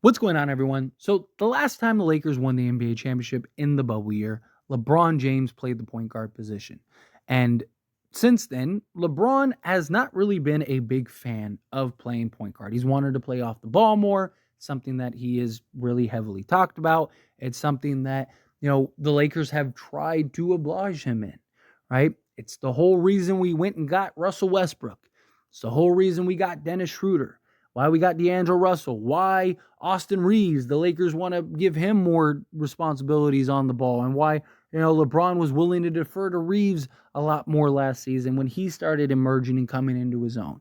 What's going on, everyone? So, the last time the Lakers won the NBA championship in the bubble year, LeBron James played the point guard position. And since then, LeBron has not really been a big fan of playing point guard. He's wanted to play off the ball more, something that he is really heavily talked about. It's something that, the Lakers have tried to oblige him in, right? It's the whole reason we went and got Russell Westbrook. It's the whole reason we got Dennis Schroeder, why we got D'Angelo Russell, why Austin Reaves, the Lakers want to give him more responsibilities on the ball, and why, LeBron was willing to defer to Reaves a lot more last season when he started emerging and coming into his own.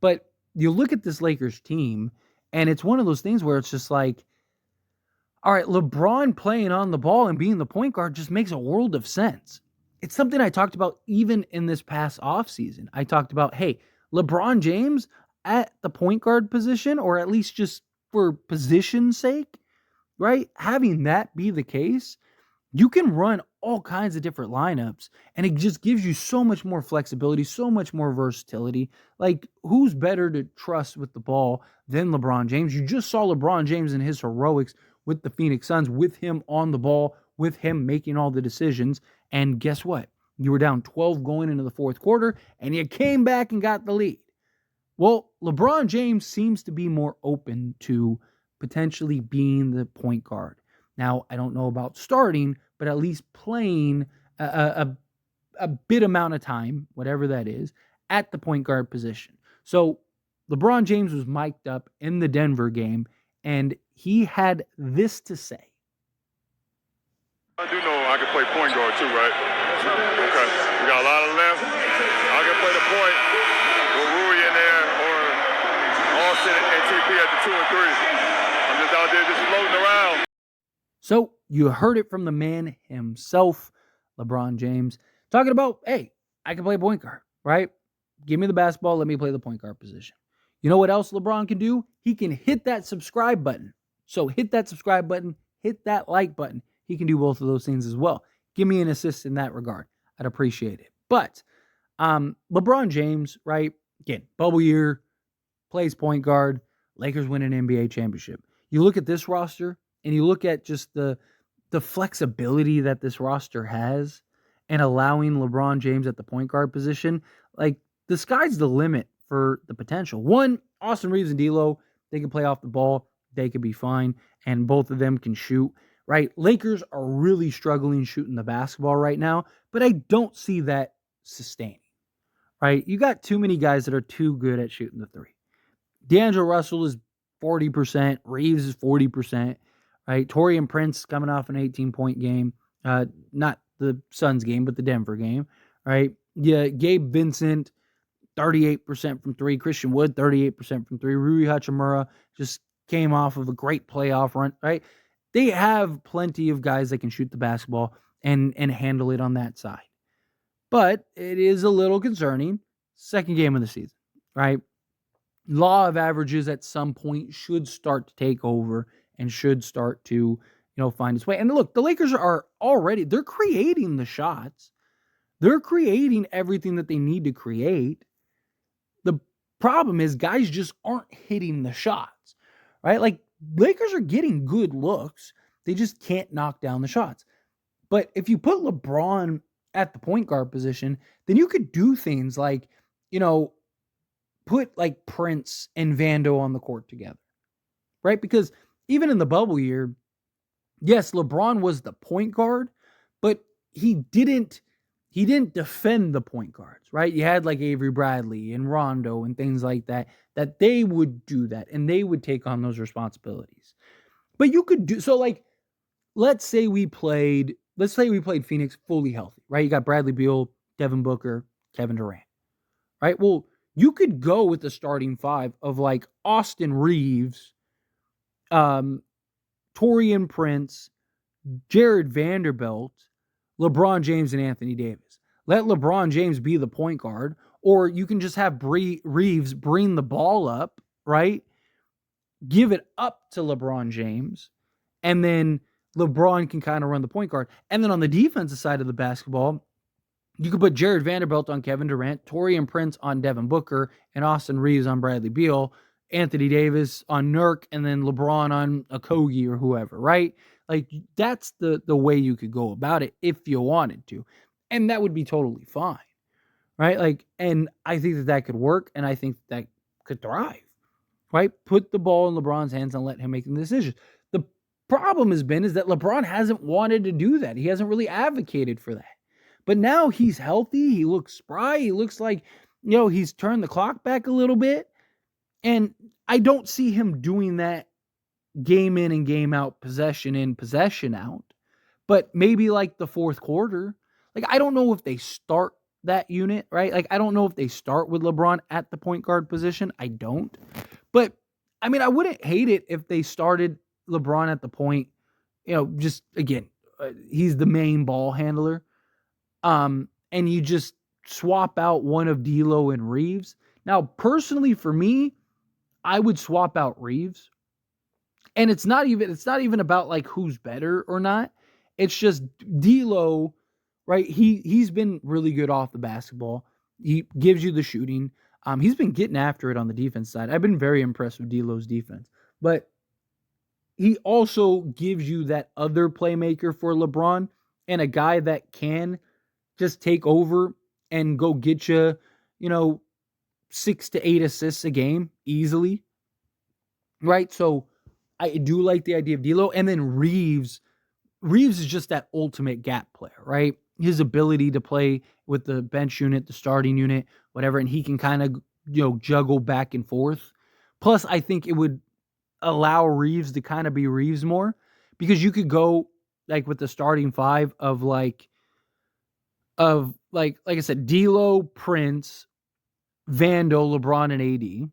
But you look at this Lakers team, and it's one of those things where it's just like, all right, LeBron playing on the ball and being the point guard just makes a world of sense. It's something I talked about even in this past offseason. I talked about, hey, LeBron James at the point guard position, or at least just for position's sake, right? Having that be the case, you can run all kinds of different lineups, and it just gives you so much more flexibility, so much more versatility. Like, who's better to trust with the ball than LeBron James? You just saw LeBron James in his heroics with the Phoenix Suns, with him on the ball, with him making all the decisions. And guess what? You were down 12 going into the fourth quarter, and you came back and got the lead. Well, LeBron James seems to be more open to potentially being the point guard. Now, I don't know about starting, but at least playing a bit amount of time, whatever that is, at the point guard position. So LeBron James was mic'd up in the Denver game, and he had this to say. I do know I can play point guard too, right? Okay. We got a lot of length. I can play the point with Rui in there or Austin and TP at the 2 and 3. I'm just out there just floating around. So you heard it from the man himself, LeBron James, talking about, hey, I can play point guard, right? Give me the basketball. Let me play the point guard position. You know what else LeBron can do? He can hit that subscribe button. So hit that subscribe button, hit that like button. He can do both of those things as well. Give me an assist in that regard. I'd appreciate it. But LeBron James, right? Again, bubble year, plays point guard. Lakers win an NBA championship. You look at this roster, and you look at just the flexibility that this roster has and allowing LeBron James at the point guard position, like, the sky's the limit for the potential. One, Austin Reaves and D'Lo, they can play off the ball. They could be fine, and both of them can shoot, right? Lakers are really struggling shooting the basketball right now, but I don't see that sustaining, right? You got too many guys that are too good at shooting the three. D'Angelo Russell is 40%. Reaves is 40%. Right, Taurean Prince coming off an 18-point game, not the Suns game, but the Denver game. Right, yeah, Gabe Vincent, 38% from three. Christian Wood, 38% from three. Rui Hachimura just came off of a great playoff run. Right, they have plenty of guys that can shoot the basketball and handle it on that side. But it is a little concerning. Second game of the season, right? Law of averages at some point should start to take over and should start to, find its way. And look, the Lakers are already, they're creating the shots. They're creating everything that they need to create. The problem is guys just aren't hitting the shots, right? Like, Lakers are getting good looks. They just can't knock down the shots. But if you put LeBron at the point guard position, then you could do things like, put like Prince and Vando on the court together, right? Because even in the bubble year, yes, LeBron was the point guard, but he didn't defend the point guards, right? You had like Avery Bradley and Rondo and things like that they would do that and they would take on those responsibilities. But you could do so, like, let's say we played Phoenix fully healthy, right? You got Bradley Beal, Devin Booker, Kevin Durant, right? Well, you could go with the starting five of like Austin Reaves, Taurean Prince, Jared Vanderbilt, LeBron James, and Anthony Davis. Let LeBron James be the point guard, or you can just have Reaves bring the ball up, right? Give it up to LeBron James, and then LeBron can kind of run the point guard. And then on the defensive side of the basketball, you could put Jared Vanderbilt on Kevin Durant, Taurean Prince on Devin Booker, and Austin Reaves on Bradley Beal. Anthony Davis on Nurk and then LeBron on Okogie or whoever, right? Like that's the way you could go about it if you wanted to. And that would be totally fine, right? Like, and I think that could work, and I think that could thrive, right? Put the ball in LeBron's hands and let him make the decisions. The problem has been is that LeBron hasn't wanted to do that. He hasn't really advocated for that. But now he's healthy. He looks spry. He looks like, he's turned the clock back a little bit. And I don't see him doing that game in and game out, possession in, possession out. But maybe like the fourth quarter. Like, I don't know if they start that unit, right? Like, I don't know if they start with LeBron at the point guard position. I don't. But, I mean, I wouldn't hate it if they started LeBron at the point, just, again, he's the main ball handler. And you just swap out one of D'Lo and Reaves. Now, personally, for me, I would swap out Reaves. And it's not even about like who's better or not. It's just D'Lo, right? He's been really good off the basketball. He gives you the shooting. He's been getting after it on the defense side. I've been very impressed with D'Lo's defense. But he also gives you that other playmaker for LeBron and a guy that can just take over and go get you, 6 to 8 assists a game easily. Right? So I do like the idea of D'Lo. And then Reaves is just that ultimate gap player, right? His ability to play with the bench unit, the starting unit, whatever, and he can kind of, juggle back and forth. Plus, I think it would allow Reaves to kind of be Reaves more, because you could go like with the starting five of like I said, D'Lo, Prince, Vando, LeBron, and AD,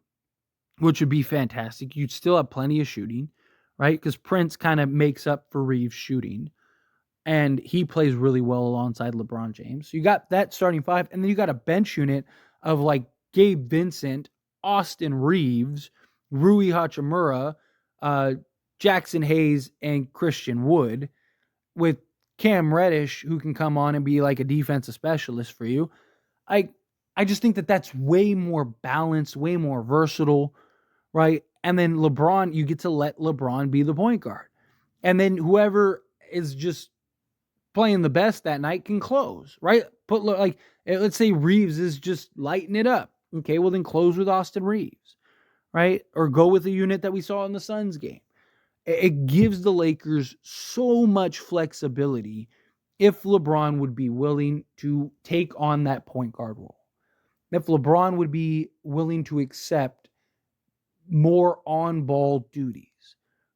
which would be fantastic. You'd still have plenty of shooting, right? Because Prince kind of makes up for Reaves' shooting, and he plays really well alongside LeBron James. So you got that starting five, and then you got a bench unit of like Gabe Vincent, Austin Reaves, Rui Hachimura, Jackson Hayes, and Christian Wood, with Cam Reddish, who can come on and be like a defensive specialist for you. I just think that that's way more balanced, way more versatile, right? And then LeBron, you get to let LeBron be the point guard. And then whoever is just playing the best that night can close, right? Let's say Reaves is just lighting it up. Okay, well then close with Austin Reaves, right? Or go with the unit that we saw in the Suns game. It gives the Lakers so much flexibility if LeBron would be willing to take on that point guard role. If LeBron would be willing to accept more on-ball duties,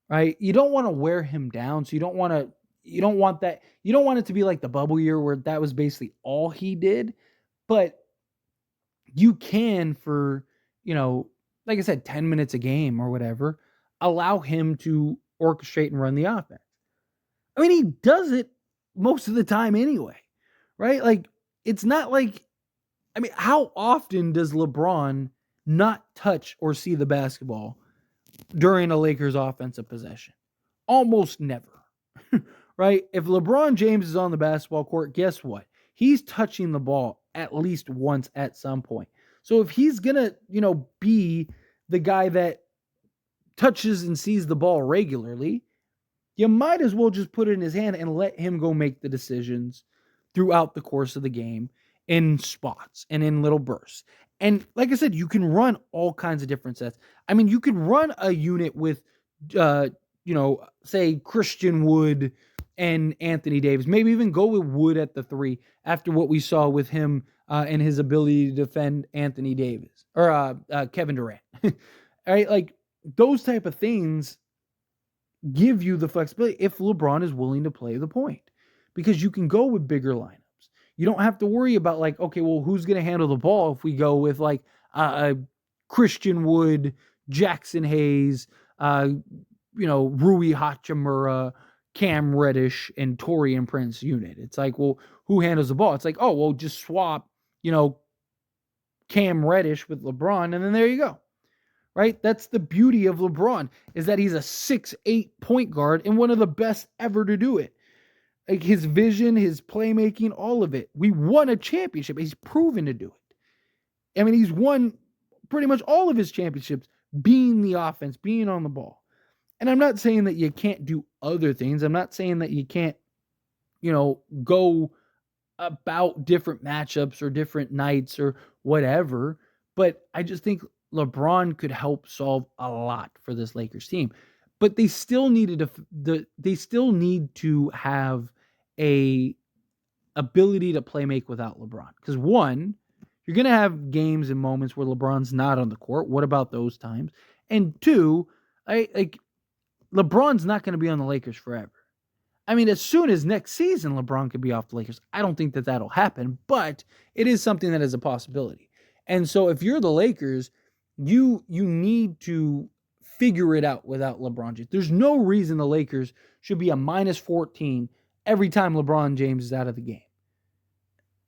right? You don't want to wear him down, so you don't want it to be like the bubble year where that was basically all he did, but you can, for, like I said, 10 minutes a game or whatever, allow him to orchestrate and run the offense. I mean, he does it most of the time anyway, right? Like, it's not like, how often does LeBron not touch or see the basketball during a Lakers offensive possession? Almost never, right? If LeBron James is on the basketball court, guess what? He's touching the ball at least once at some point. So if he's going to, be the guy that touches and sees the ball regularly, you might as well just put it in his hand and let him go make the decisions throughout the course of the game in spots and in little bursts. And like I said, you can run all kinds of different sets. You could run a unit with, say Christian Wood and Anthony Davis. Maybe even go with Wood at the 3 after what we saw with him and his ability to defend Anthony Davis or Kevin Durant. All right, like those type of things give you the flexibility if LeBron is willing to play the point, because you can go with bigger lineups. You don't have to worry about like, okay, well, who's going to handle the ball if we go with like Christian Wood, Jackson Hayes, Rui Hachimura, Cam Reddish, and Taurean Prince unit. It's like, well, who handles the ball? It's like, oh, well, just swap, Cam Reddish with LeBron, and then there you go. Right? That's the beauty of LeBron, is that he's a 6'8" point guard and one of the best ever to do it. Like his vision, his playmaking, all of it. We won a championship. He's proven to do it. He's won pretty much all of his championships being the offense, being on the ball. And I'm not saying that you can't do other things. I'm not saying that you can't, go about different matchups or different nights or whatever. But I just think LeBron could help solve a lot for this Lakers team. But they still they still need to have a ability to play make without LeBron. Because one, you're going to have games and moments where LeBron's not on the court. What about those times? And two, LeBron's not going to be on the Lakers forever. I mean, as soon as next season LeBron could be off the Lakers, I don't think that that'll happen, but it is something that is a possibility. And so if you're the Lakers, you need to figure it out without LeBron James. There's no reason the Lakers should be a minus 14 every time LeBron James is out of the game.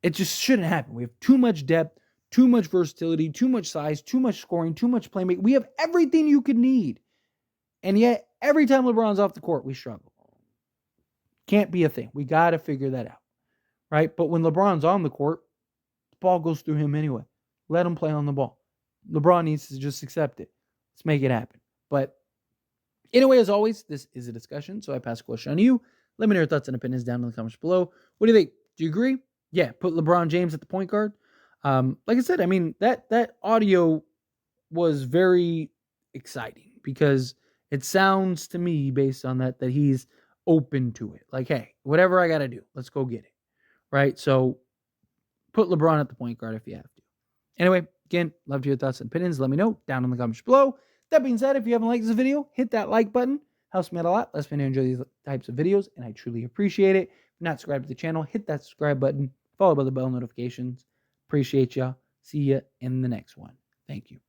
It just shouldn't happen. We have too much depth, too much versatility, too much size, too much scoring, too much playmaking. We have everything you could need. And yet, every time LeBron's off the court, we struggle. Can't be a thing. We got to figure that out, right? But when LeBron's on the court, the ball goes through him anyway. Let him play on the ball. LeBron needs to just accept it. Let's make it happen. But anyway, as always, this is a discussion, so I pass a question on to you. Let me know your thoughts and opinions down in the comments below. What do you think? Do you agree? Yeah, put LeBron James at the point guard. Like I said, I mean, that audio was very exciting because it sounds to me, based on that he's open to it. Like, hey, whatever I got to do, let's go get it. Right? So put LeBron at the point guard if you have to. Anyway, again, love to hear your thoughts and opinions. Let me know down in the comments below. That being said, if you haven't liked this video, hit that like button. Helps me out a lot. Lets me know you enjoy these types of videos, and I truly appreciate it. If you're not subscribed to the channel, hit that subscribe button, followed by the bell notifications. Appreciate y'all. See ya in the next one. Thank you.